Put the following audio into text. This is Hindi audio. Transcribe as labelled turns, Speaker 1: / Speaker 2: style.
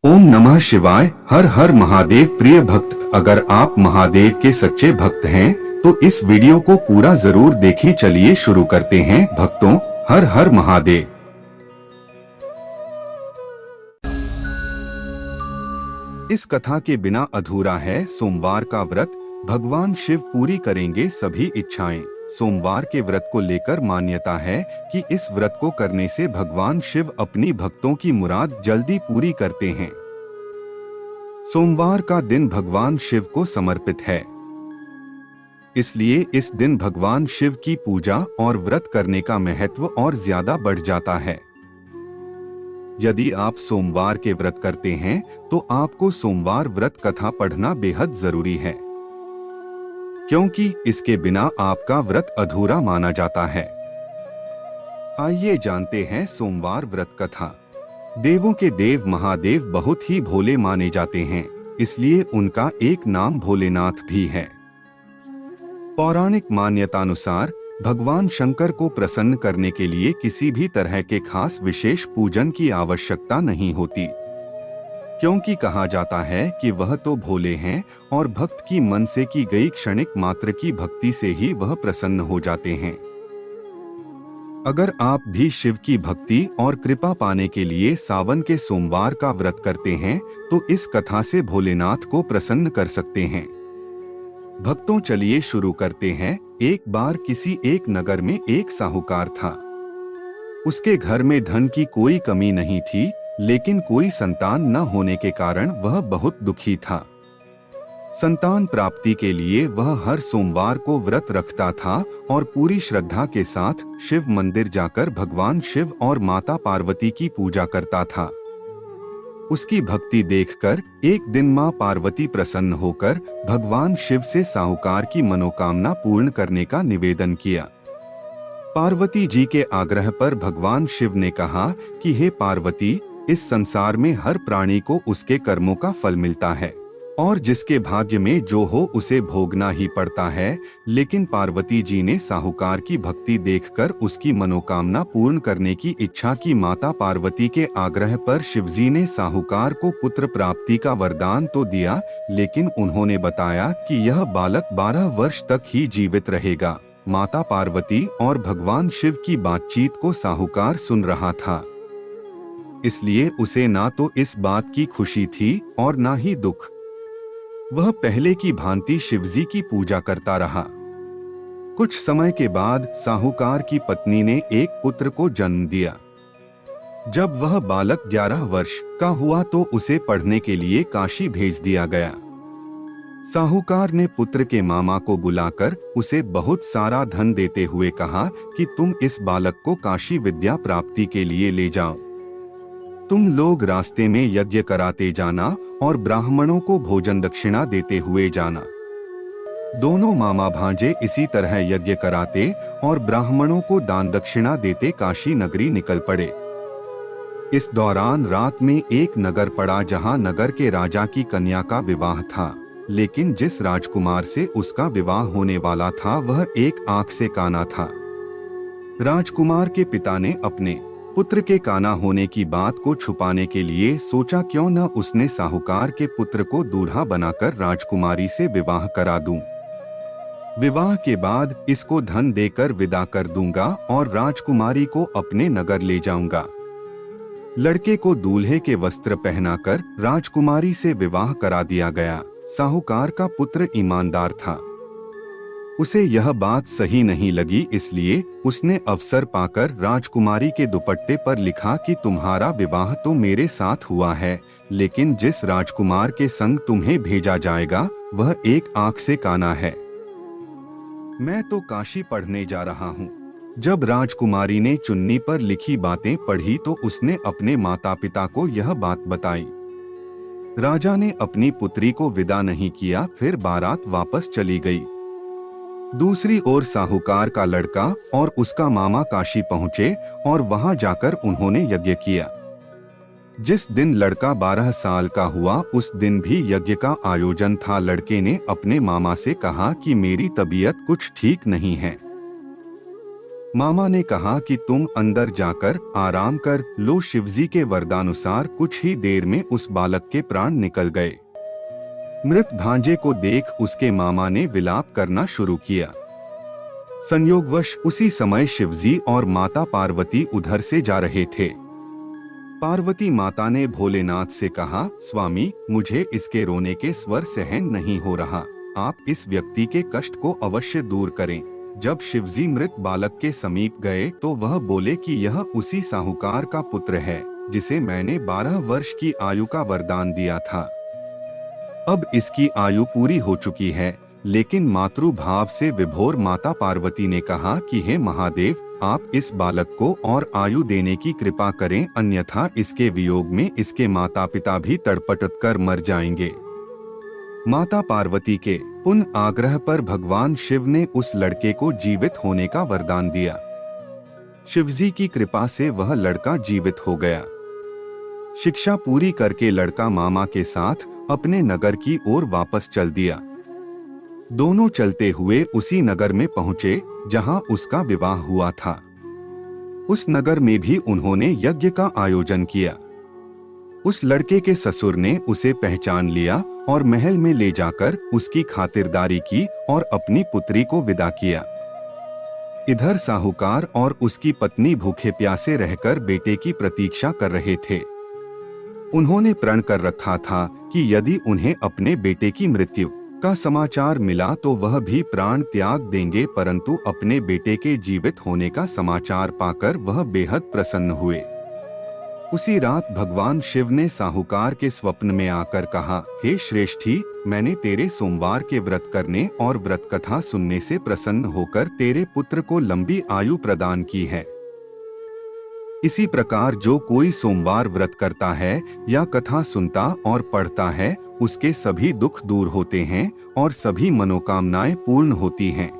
Speaker 1: ओम नमः शिवाय। हर हर महादेव। प्रिय भक्त, अगर आप महादेव के सच्चे भक्त हैं तो इस वीडियो को पूरा जरूर देखें। चलिए शुरू करते हैं। भक्तों, हर हर महादेव। इस कथा के बिना अधूरा है सोमवार का व्रत। भगवान शिव पूरी करेंगे सभी इच्छाएं। सोमवार के व्रत को लेकर मान्यता है कि इस व्रत को करने से भगवान शिव अपनी भक्तों की मुराद जल्दी पूरी करते हैं। सोमवार का दिन भगवान शिव को समर्पित है, इसलिए इस दिन भगवान शिव की पूजा और व्रत करने का महत्व और ज्यादा बढ़ जाता है। यदि आप सोमवार के व्रत करते हैं तो आपको सोमवार व्रत कथा पढ़ना बेहद जरूरी है, क्योंकि इसके बिना आपका व्रत अधूरा माना जाता है। आइए जानते हैं सोमवार व्रत कथा। देवों के देव महादेव बहुत ही भोले माने जाते हैं, इसलिए उनका एक नाम भोलेनाथ भी है। पौराणिक मान्यतानुसार भगवान शंकर को प्रसन्न करने के लिए किसी भी तरह के खास विशेष पूजन की आवश्यकता नहीं होती, क्योंकि कहा जाता है कि वह तो भोले हैं और भक्त की मन से की गई क्षणिक मात्र की भक्ति से ही वह प्रसन्न हो जाते हैं। अगर आप भी शिव की भक्ति और कृपा पाने के लिए सावन के सोमवार का व्रत करते हैं तो इस कथा से भोलेनाथ को प्रसन्न कर सकते हैं। भक्तों, चलिए शुरू करते हैं। एक बार किसी एक नगर में एक साहूकार था। उसके घर में धन की कोई कमी नहीं थी, लेकिन कोई संतान न होने के कारण वह बहुत दुखी था। संतान प्राप्ति के लिए वह हर सोमवार को व्रत रखता था और पूरी श्रद्धा के साथ शिव मंदिर जाकर भगवान शिव और माता पार्वती की पूजा करता था। उसकी भक्ति देखकर एक दिन मां पार्वती प्रसन्न होकर भगवान शिव से साहूकार की मनोकामना पूर्ण करने का निवेदन किया। पार्वती जी के आग्रह पर भगवान शिव ने कहा कि हे पार्वती, इस संसार में हर प्राणी को उसके कर्मों का फल मिलता है और जिसके भाग्य में जो हो उसे भोगना ही पड़ता है। लेकिन पार्वती जी ने साहूकार की भक्ति देखकर उसकी मनोकामना पूर्ण करने की इच्छा की। माता पार्वती के आग्रह पर शिवजी ने साहूकार को पुत्र प्राप्ति का वरदान तो दिया, लेकिन उन्होंने बताया कि यह बालक 12 वर्ष तक ही जीवित रहेगा। माता पार्वती और भगवान शिव की बातचीत को साहूकार सुन रहा था, इसलिए उसे ना तो इस बात की खुशी थी और ना ही दुख। वह पहले की भांति शिवजी की पूजा करता रहा। कुछ समय के बाद साहूकार की पत्नी ने एक पुत्र को जन्म दिया। जब वह बालक 11 वर्ष का हुआ तो उसे पढ़ने के लिए काशी भेज दिया गया। साहूकार ने पुत्र के मामा को बुलाकर उसे बहुत सारा धन देते हुए कहा कि तुम इस बालक को काशी विद्या प्राप्ति के लिए ले जाओ। तुम लोग रास्ते में यज्ञ कराते जाना और ब्राह्मणों को भोजन दक्षिणा देते हुए जाना। दोनों मामा भांजे इसी तरह यज्ञ कराते और ब्राह्मणों को दान दक्षिणा देते काशी नगरी निकल पड़े। इस दौरान रात में एक नगर पड़ा जहां नगर के राजा की कन्या का विवाह था, लेकिन जिस राजकुमार से उसका विवाह होने वाला था वह एक आंख से काना था। राजकुमार के पिता ने अपने पुत्र के काना होने की बात को छुपाने के लिए सोचा क्यों न उसने साहूकार के पुत्र को दूल्हा बनाकर राजकुमारी से विवाह करा दूं। विवाह के बाद इसको धन देकर विदा कर दूंगा और राजकुमारी को अपने नगर ले जाऊंगा। लड़के को दूल्हे के वस्त्र पहनाकर राजकुमारी से विवाह करा दिया गया। साहूकार का पुत्र ईमानदार था, उसे यह बात सही नहीं लगी, इसलिए उसने अवसर पाकर राजकुमारी के दुपट्टे पर लिखा कि तुम्हारा विवाह तो मेरे साथ हुआ है, लेकिन जिस राजकुमार के संग तुम्हें भेजा जाएगा वह एक आंख से काना है। मैं तो काशी पढ़ने जा रहा हूँ। जब राजकुमारी ने चुन्नी पर लिखी बातें पढ़ी तो उसने अपने माता पिता को यह बात बताई। राजा ने अपनी पुत्री को विदा नहीं किया, फिर बारात वापस चली गई। दूसरी ओर साहूकार का लड़का और उसका मामा काशी पहुंचे और वहां जाकर उन्होंने यज्ञ किया। जिस दिन लड़का 12 साल का हुआ उस दिन भी यज्ञ का आयोजन था। लड़के ने अपने मामा से कहा कि मेरी तबीयत कुछ ठीक नहीं है, मामा ने कहा कि तुम अंदर जाकर आराम कर लो। शिवजी के वरदानुसार कुछ ही देर में उस बालक के प्राण निकल गए। मृत भांजे को देख उसके मामा ने विलाप करना शुरू किया। संयोगवश उसी समय शिवजी और माता पार्वती उधर से जा रहे थे। पार्वती माता ने भोलेनाथ से कहा, स्वामी, मुझे इसके रोने के स्वर सहन नहीं हो रहा, आप इस व्यक्ति के कष्ट को अवश्य दूर करें। जब शिवजी मृत बालक के समीप गए तो वह बोले कि यह उसी साहूकार का पुत्र है जिसे मैंने 12 वर्ष की आयु का वरदान दिया था। अब इसकी आयु पूरी हो चुकी है। लेकिन मातृभाव से विभोर माता पार्वती ने कहा कि हे महादेव, आप इस बालक को और आयु देने की कृपा करें, अन्यथा इसके वियोग में इसके माता पिता भी तड़पट कर मर जाएंगे। माता पार्वती के पुनः आग्रह पर भगवान शिव ने उस लड़के को जीवित होने का वरदान दिया। शिवजी की कृपा से वह लड़का जीवित हो गया। शिक्षा पूरी करके लड़का मामा के साथ अपने नगर की ओर वापस चल दिया। दोनों चलते हुए उसी नगर में पहुंचे जहां उसका विवाह हुआ था। उस नगर में भी उन्होंने यज्ञ का आयोजन किया। उस लड़के के ससुर ने उसे पहचान लिया और महल में ले जाकर उसकी खातिरदारी की और अपनी पुत्री को विदा किया। इधर साहूकार और उसकी पत्नी भूखे प्यासे रहकर बेटे की प्रतीक्षा कर रहे थे। उन्होंने प्रण कर रखा था कि यदि उन्हें अपने बेटे की मृत्यु का समाचार मिला तो वह भी प्राण त्याग देंगे, परंतु अपने बेटे के जीवित होने का समाचार पाकर वह बेहद प्रसन्न हुए। उसी रात भगवान शिव ने साहूकार के स्वप्न में आकर कहा, हे श्रेष्ठी, मैंने तेरे सोमवार के व्रत करने और व्रत कथा सुनने से प्रसन्न होकर तेरे पुत्र को लंबी आयु प्रदान की है। इसी प्रकार जो कोई सोमवार व्रत करता है या कथा सुनता और पढ़ता है, उसके सभी दुख दूर होते हैं और सभी मनोकामनाएं पूर्ण होती हैं।